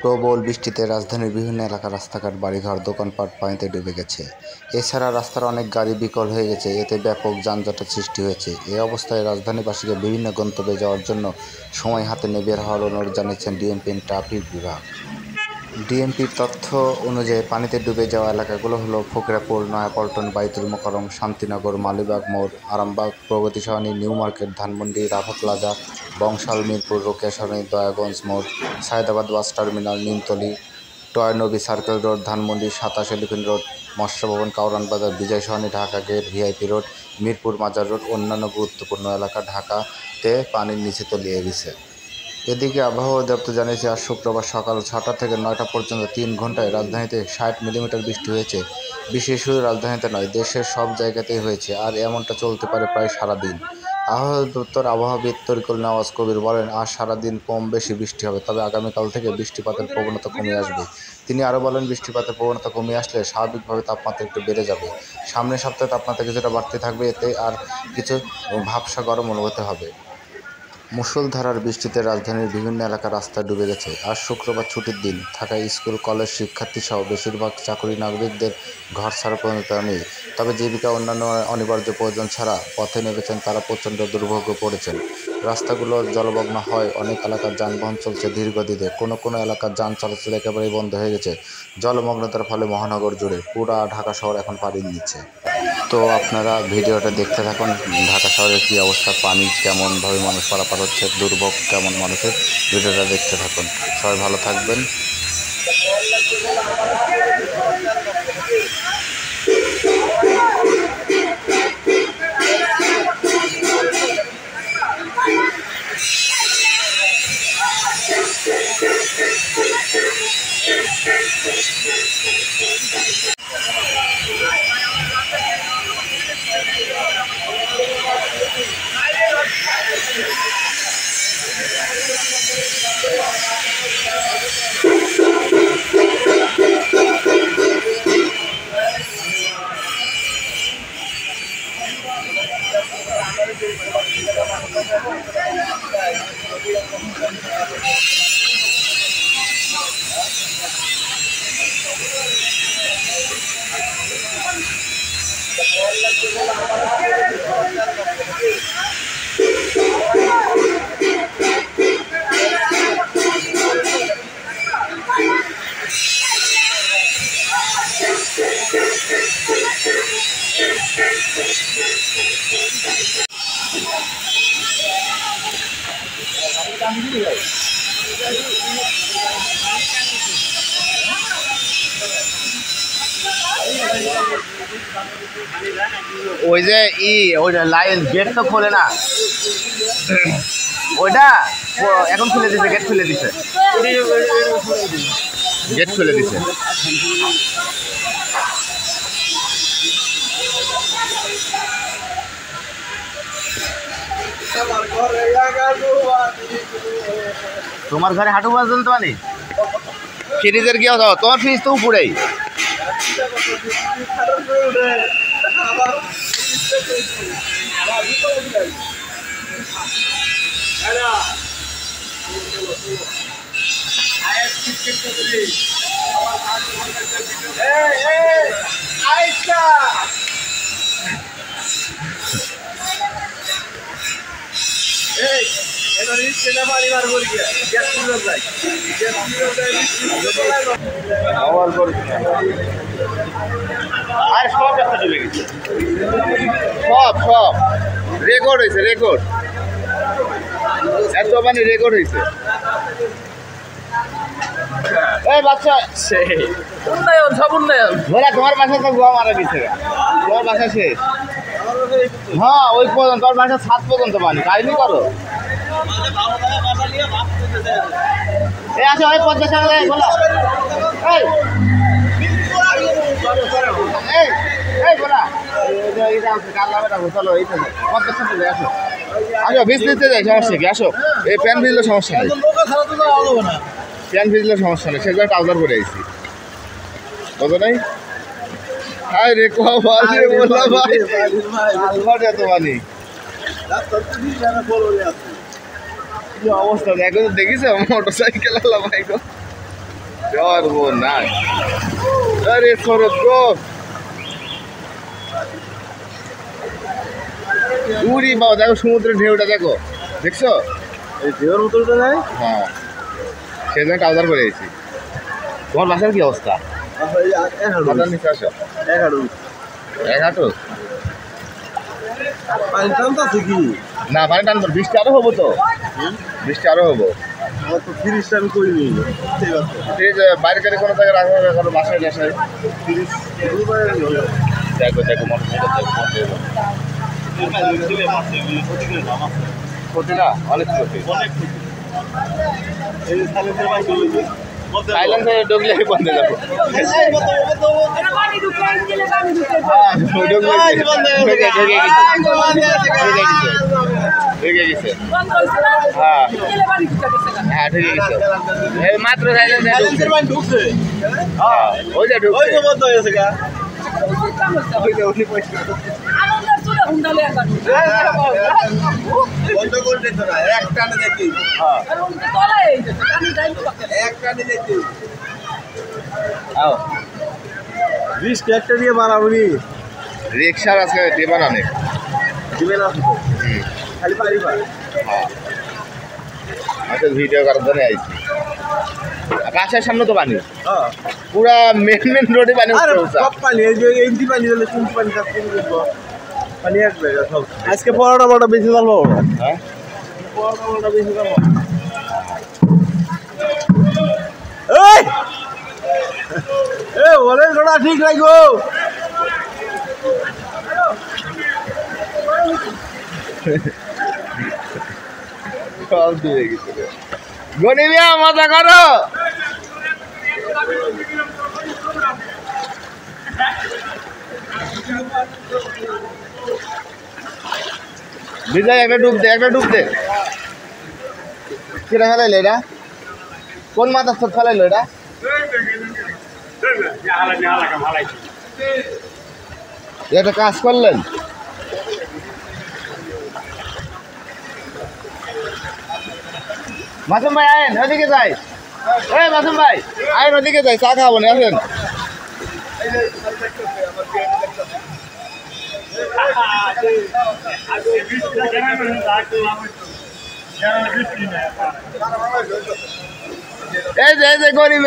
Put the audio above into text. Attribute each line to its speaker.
Speaker 1: প্রবল বৃষ্টিতে রাজধানীর বিভিন্ন এলাকার রাস্তাঘাট, বাড়িঘর, দোকানপাট পানিতে ডুবে গেছে। এছাড়া রাস্তার অনেক গাড়ি বিকল হয়ে গেছে, এতে ব্যাপক যানজটের সৃষ্টি হয়েছে। এই অবস্থায় রাজধানীবাসীকে বিভিন্ন গন্তব্যে যাওয়ার জন্য সময় হাতে নিয়ে বের হওয়ার অনুরোধ জানিয়েছেন ডিএমপির ট্রাফিক বিভাগ। ডিএমপির তথ্য অনুযায়ী পানিতে ডুবে যাওয়া এলাকাগুলো হলো ফকিরাপুর, নয়াপল্টন, বায়তুল মোকাররম, শান্তিনগর, মালিবাগ মোড়, Arambagh, Progoti Sarani, New Market, Dhanmondi, Rapa Plaza, Bangshal, Mirpur, Rokeya Sarani, Dayaganj মোড়, Sayedabad bus terminal, Nimtali, Toynbee circle road, Dhanmondi, 27 Elephant Road, Matsya Bhaban, Karwan Bazar, Bijoy Sarani, Dhaka gate, VIP road, Mirpur Mazar road, অন্যান্য গুরুত্বপূর্ণ এলাকা ঢাকাতে পানির নিচে তলিয়ে গেছে। এদিকে আবহাওয়া অধিদপ্তর জানিয়েছে, আজ শুক্রবার সকাল 6টা থেকে 9টা পর্যন্ত 3 ঘন্টায় রাজধানীতে 60 মিলিমিটার বৃষ্টি হয়েছে। বৃষ্টি শুধু রাজধানীতে নয়, দেশের সব জায়গাতেই হয়েছে, আর এমনটা চলতে পারে প্রায় সারাদিন। আবহাওয়া অধিদপ্তর আবহাওয়াবিদ তরিকুল নওয়াজ কবির বলেন, আজ সারাদিন কম বেশি বৃষ্টি হবে, তবে আগামীকাল থেকে বৃষ্টিপাতের প্রবণতা কমে আসবে। তিনি আরও বলেন, বৃষ্টিপাতের প্রবণতা কমে আসলে স্বাভাবিকভাবে তাপমাত্রা একটু বেড়ে যাবে। সামনের সপ্তাহে তাপমাত্রা কিছুটা বাড়তে থাকবে, এতে আর কিছু ভাবসা গরম অনুভূত হবে। মুষলধারার বৃষ্টিতে রাজধানীর বিভিন্ন এলাকার রাস্তা ডুবে গেছে। আজ শুক্রবার ছুটির দিন থাকায় স্কুল, কলেজ শিক্ষার্থীসহ বেশিরভাগ চাকরি নাগরিকদের ঘর ছাড়া পর্যন্ত নেই। তবে জীবিকা অন্যান্য অনিবার্য প্রয়োজন ছাড়া পথে নেমেছেন তারা প্রচণ্ড দুর্ভোগে পড়েছেন। রাস্তাগুলো জলমগ্ন হয়, অনেক এলাকার যানবাহন চলছে ধীরগতিতে, কোনো এলাকার যান চলাচল একেবারেই বন্ধ হয়ে গেছে। জলমগ্নতার ফলে মহানগর জুড়ে পুরা ঢাকা শহর এখন পানির নিচে। তো আপনারা ভিডিওটা দেখতে থাকুন, ঢাকা শহরের কী অবস্থা, পানি কেমনভাবে মানুষ পারাপার হচ্ছে, দুর্ভোগ কেমন মানুষের, ভিডিওটা দেখতে থাকুন। সবাই ভালো থাকবেন।
Speaker 2: ওই যে ওইটা লাইন গেট তো খোলে না, ওইটা এখন খুলে দিছে, গেট খুলে দিছে, গেট খুলে দিছে। তোমার ঘরে হাঁটু পর্যন্ত পানি, ফ্রিজের কি অবস্থা? তোমার ফ্রিজ তো উপরেই। আর সব রাস্তা ডুবে গেছে, সব রেকর্ড হয়েছে, রেকর্ড এত পানি রেকর্ড হয়েছে। এই বাচ্চা সেই উন্নয়ন, সব উন্নয়ন। বলা তোমার বাসা তো গোয়া মারা গেছে, তোমার বাসা শেষ। হ্যাঁ ওই পর্যন্ত, তোর বাসা 7 পর্যন্ত পানি, কাহিনি করো। এই আছে ওই 50 টাকা বলা, এই বলা চলো, এই তো 50 টাকা আসো, আসো বীজ নিতে যাই, সমস্যা কি? আসো, এই প্যান ভিজলে সমস্যা নেই, প্যান ভিজলে সমস্যা নেই, সেগুলো ট্রাউজার করে আইছি, বুঝো নাই? হাই রে এত পানি, কি অবস্থা দেখো, দেখিস মোটর সাইকেল ভাই। সর্বনাশ আরে শরৎ গো উড়ি বাবা দেখো সমুদ্রের ঢেউটা দেখো দেখছো
Speaker 3: এই ঢেউর মতো নাই।
Speaker 2: হ্যাঁ সেজন্য ট্রাউজার পরে গেছি। তোমার বাসার কি অবস্থা? বাজার নিচে আসো। এক হাঁটু
Speaker 3: পানি টানতাছে কি?
Speaker 2: না পানি টানবো, বৃষ্টি আরো হবো তো, বৃষ্টি আরো হবো।
Speaker 3: আমার তো ফ্রিজটা আমি করিনি। ঠিক আছে,
Speaker 2: ঠিক আছে, বাইরে কারে কোনো জায়গায় রাখবো, কোনো বাসায় টাসায়।
Speaker 3: ফ্রিজ
Speaker 2: দেখো দেখো মনে ক্ষতি না, অনেক ক্ষতি। সাইলেন্সে ঢুকলে বন্ধ যাবো। ঢুকে গেছে। হ্যাঁ হ্যাঁ ঢুকে গেছে। এই মাত্র সাইলেন্সে
Speaker 3: ঢুকছে।
Speaker 2: হ্যাঁ ওই যে ঢুকছে।
Speaker 3: ওই তো বন্ধ হয়েছে গা। বন্ধ করে দিত না, এক টানে দেখি। এক টানে দেখি।
Speaker 2: আও
Speaker 3: রিস্ক একটা দিয়ে মারাবো নি।
Speaker 2: রিক্সার আছে দেবা না অনেক।
Speaker 3: দিবে না তো। খালি পারি পার।
Speaker 2: হ্যাঁ আচ্ছা ভিডিও করার জন্য আইছি। বাসার সামনে তো পানি,
Speaker 3: হ্যাঁ
Speaker 2: পুরা মেন রোডে পানি
Speaker 3: আরে
Speaker 2: উঠছে।
Speaker 3: সব পানি, এই যে এমটি পানি দিলে কোন পানি থাকতে বলবো। পানি এক জায়গা সব। আজকে পরোটা বড় বেশি ভালো হবে।
Speaker 2: হ্যাঁ
Speaker 3: পরোটা বড় বেশি ভালো। এই এ ওরে গোড়া ঠিক লাগো।
Speaker 2: সব দিয়ে গেছে। গনি মিয়া মজা করো। বিজয় একটা ডুব দে, একটা ডুব দে। কিরা ফেলাইলো এটা? কোন মাথা সব ফেলাইলো এটা? একটা কাজ করলেন। মাসুম ভাই আয়েন, ওদিকে যাই। এই মাসুম ভাই আয়েন, ওদিকে যাই, চা খাবো না, আসেন। এই যে গরিব